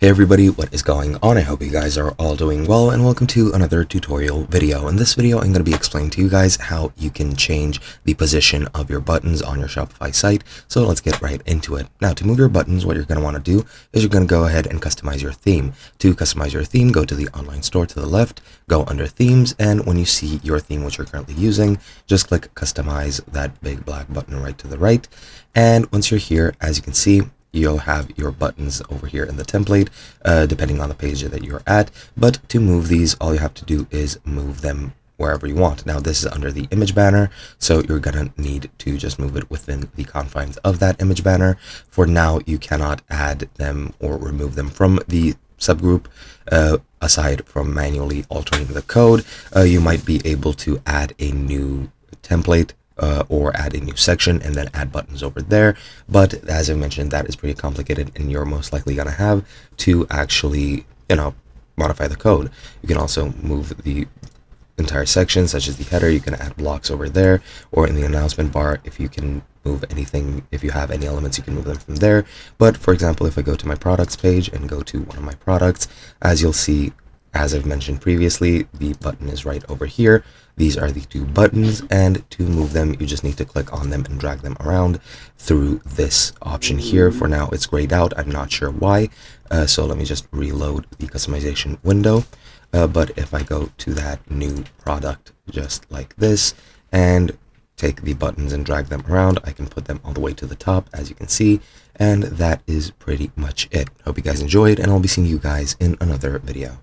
Hey everybody, what is going on? I hope you guys are all doing well, and welcome to another tutorial video. In this video, I'm going to be explaining to you guys how you can change the position of your buttons on your Shopify site. So let's get right into it. Now, to move your buttons, what you're going to want to do is you're going to go ahead and customize your theme. To customize your theme, go to the online store to the left, go under themes, and when you see your theme which you're currently using, just click customize, that big black button right to the right. And once you're here, as you can see, you'll have your buttons over here in the template, depending on the page that you're at. But to move these, all you have to do is move them wherever you want. Now, this is under the image banner, so you're gonna need to just move it within the confines of that image banner. For now, you cannot add them or remove them from the subgroup, aside from manually altering the code. You might be able to add a new template or add a new section and then add buttons over there, but as I mentioned, that is pretty complicated and you're most likely going to have to actually modify the code. You can also move the entire section, such as the header. You can add blocks over there, or in the announcement bar, if you can move anything, if you have any elements, you can move them from there. But for example, if I go to my products page and go to one of my products, as you'll see, as I've mentioned previously, the button is right over here. These are the two buttons, and to move them, you just need to click on them and drag them around through this option here. For now, it's grayed out. I'm not sure why. So let me just reload the customization window. But if I go to that new product just like this and take the buttons and drag them around, I can put them all the way to the top, as you can see. And that is pretty much it. Hope you guys enjoyed, and I'll be seeing you guys in another video.